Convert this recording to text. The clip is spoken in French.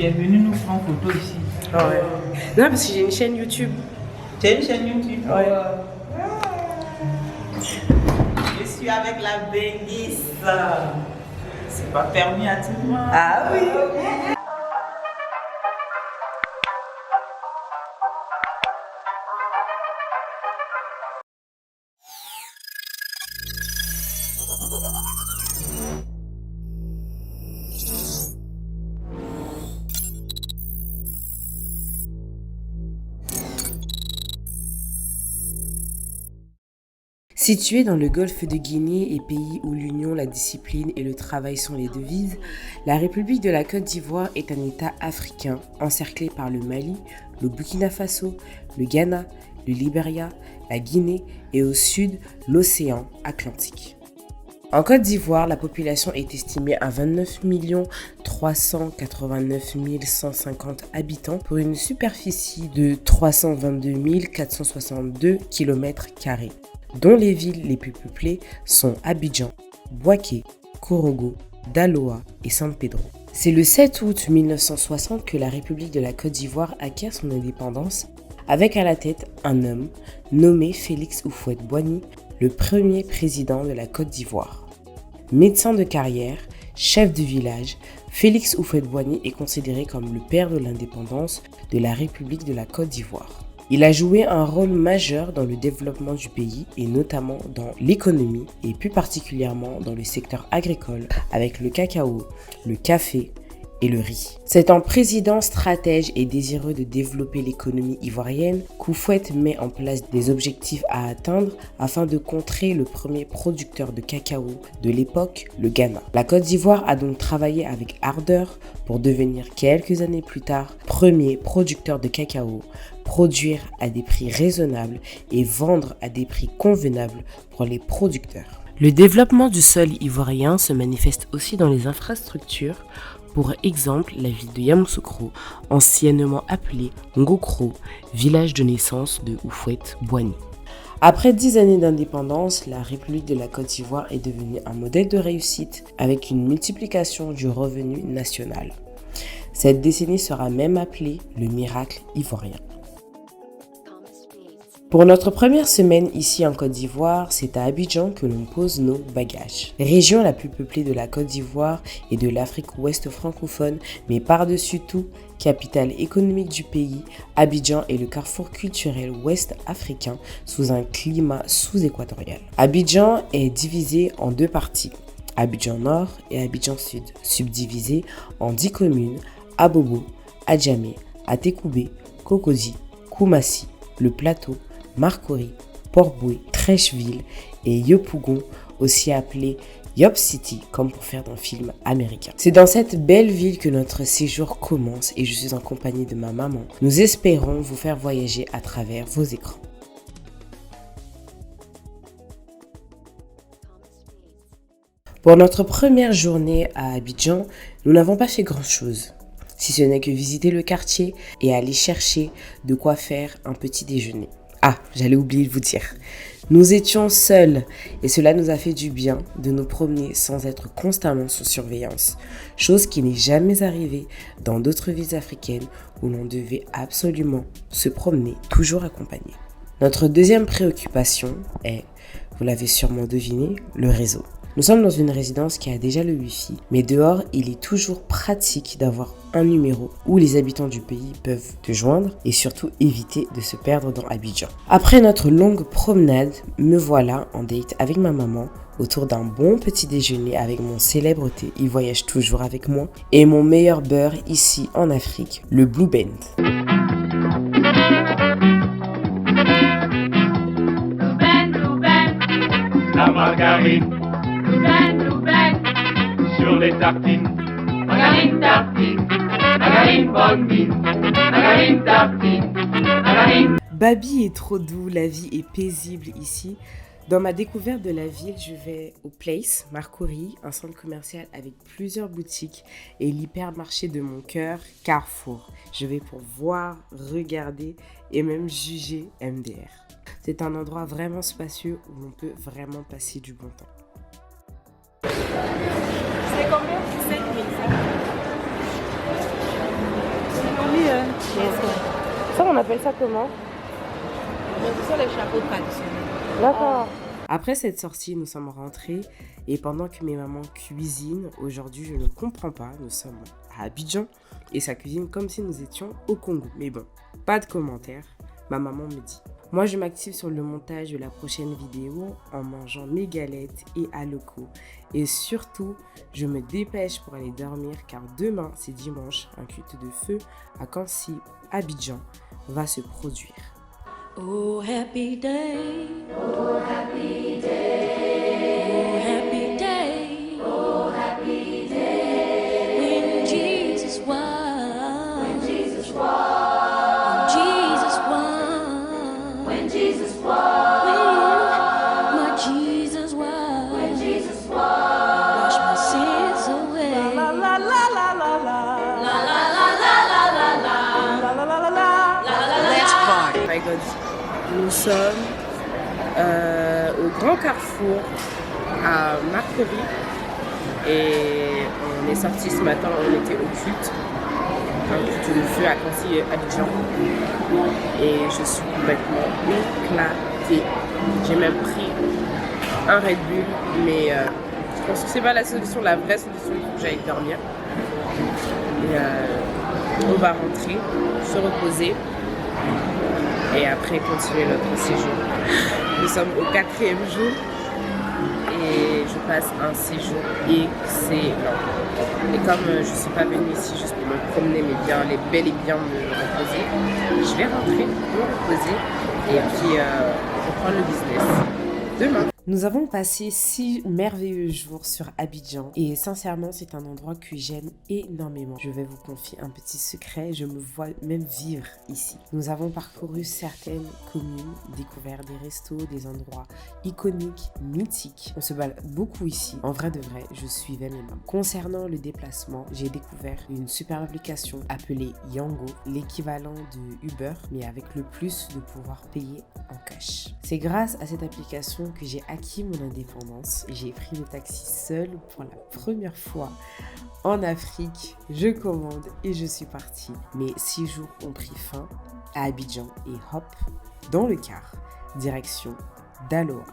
Tu es venu nous prendre photo ici. Ah ouais. Non, parce que j'ai une chaîne YouTube. Tu as une chaîne YouTube? Ouais. Je suis avec la Bénisse. C'est pas permis à tout le monde. Ah oui. Située dans le golfe de Guinée et pays où l'union, la discipline et le travail sont les devises, la République de la Côte d'Ivoire est un État africain encerclé par le Mali, le Burkina Faso, le Ghana, le Libéria, la Guinée et au sud l'océan Atlantique. En Côte d'Ivoire, la population est estimée à 29 389 150 habitants pour une superficie de 322 462 km², dont les villes les plus peuplées sont Abidjan, Bouaké, Korogo, Daloa et San Pedro. C'est le 7 août 1960 que la République de la Côte d'Ivoire acquiert son indépendance, avec à la tête un homme nommé Félix Houphouët-Boigny, le premier président de la Côte d'Ivoire. Médecin de carrière, chef de village, Félix Houphouët-Boigny est considéré comme le père de l'indépendance de la République de la Côte d'Ivoire. Il a joué un rôle majeur dans le développement du pays et notamment dans l'économie et plus particulièrement dans le secteur agricole avec le cacao, le café et le riz. C'est en président stratège et désireux de développer l'économie ivoirienne qu'Houphouët met en place des objectifs à atteindre afin de contrer le premier producteur de cacao de l'époque, le Ghana. La Côte d'Ivoire a donc travaillé avec ardeur pour devenir quelques années plus tard premier producteur de cacao, produire à des prix raisonnables et vendre à des prix convenables pour les producteurs. Le développement du sol ivoirien se manifeste aussi dans les infrastructures. Pour exemple, la ville de Yamoussoukro, anciennement appelée Ngokro, village de naissance de Houphouët-Boigny. Après 10 années d'indépendance, la République de la Côte d'Ivoire est devenue un modèle de réussite avec une multiplication du revenu national. Cette décennie sera même appelée le miracle ivoirien. Pour notre première semaine ici en Côte d'Ivoire, c'est à Abidjan que l'on pose nos bagages. Région la plus peuplée de la Côte d'Ivoire et de l'Afrique ouest francophone, mais par-dessus tout, capitale économique du pays, Abidjan est le carrefour culturel ouest africain sous un climat sous-équatorial. Abidjan est divisé en deux parties, Abidjan Nord et Abidjan Sud, subdivisées en 10 communes, Abobo, Adjamé, Atekoubé, Cocody, Koumassi, Le Plateau, Marcory, Port-Boué, Trècheville et Yopougon, aussi appelé Yop City, comme pour faire d'un film américain. C'est dans cette belle ville que notre séjour commence et je suis en compagnie de ma maman. Nous espérons vous faire voyager à travers vos écrans. Pour notre première journée à Abidjan, nous n'avons pas fait grand-chose, si ce n'est que visiter le quartier et aller chercher de quoi faire un petit déjeuner. Ah, j'allais oublier de vous dire. Nous étions seuls et cela nous a fait du bien de nous promener sans être constamment sous surveillance, chose qui n'est jamais arrivée dans d'autres villes africaines où l'on devait absolument se promener toujours accompagné. Notre deuxième préoccupation est, vous l'avez sûrement deviné, le réseau. Nous sommes dans une résidence qui a déjà le Wi-Fi, mais dehors, il est toujours pratique d'avoir un numéro où les habitants du pays peuvent te joindre et surtout éviter de se perdre dans Abidjan. Après notre longue promenade, me voilà en date avec ma maman autour d'un bon petit déjeuner avec mon célèbre thé, il voyage toujours avec moi, et mon meilleur beurre ici en Afrique, le Blue Band. La margarine. Sur les tartines, margarine tartine, margarine bonne mine, margarine tartine, margarine. Babi est trop doux, la vie est paisible ici. Dans ma découverte de la ville, je vais au Place, Marcory, un centre commercial avec plusieurs boutiques et l'hypermarché de mon cœur, Carrefour. Je vais pour voir, regarder et même juger MDR. C'est un endroit vraiment spacieux où on peut vraiment passer du bon temps. C'est combien pour 7 000 francs? appelle ça comment? Ce sont les chapeaux traditionnels. D'accord. Après cette sortie, nous sommes rentrés et pendant que mes mamans cuisinent, aujourd'hui je ne comprends pas, nous sommes à Abidjan et ça cuisine comme si nous étions au Congo. Mais bon, pas de commentaires, ma maman me dit. Moi je m'active sur le montage de la prochaine vidéo en mangeant mes galettes et alocos. Et surtout, je me dépêche pour aller dormir car demain c'est dimanche, un culte de feu à Kansi, Abidjan, va se produire. Oh happy day, oh happy day, oh happy day, oh happy day, when Jesus won, when Jesus won, when Jesus won, when my Jesus won, when Jesus won, wash my sins away. La la la la la la la la la la la la la la la la. Let's party. Oh my God. Nous sommes au Grand Carrefour à Marcory et on est sorti ce matin, on était au culte, un culte de feu à Kansi, Abidjan, et je suis complètement éclatée. J'ai même pris un Red Bull, mais je pense que c'est pas la solution, la vraie solution, il faut que j'aille dormir. Et on va rentrer, se reposer. Et après continuer notre séjour. Nous sommes au 4e jour et je passe un séjour excellent. Et comme je ne suis pas venue ici juste pour me promener mais bien, bel et bien me reposer, je vais rentrer, me reposer et puis reprendre le business demain. Nous avons passé 6 merveilleux jours sur Abidjan et sincèrement c'est un endroit que j'aime énormément. Je vais vous confier un petit secret, je me vois même vivre ici. Nous avons parcouru certaines communes, découvert des restos, des endroits iconiques, mythiques. On se balade beaucoup ici. En vrai de vrai, je suivais mes mains. Concernant le déplacement, j'ai découvert une super application appelée Yango, l'équivalent de Uber mais avec le plus de pouvoir payer en cash. C'est grâce à cette application que j'ai acquis mon indépendance. J'ai pris le taxi seul pour la première fois en Afrique. Je commande et je suis partie. Mes 6 jours ont pris fin à Abidjan et hop, dans le car, direction Daloa.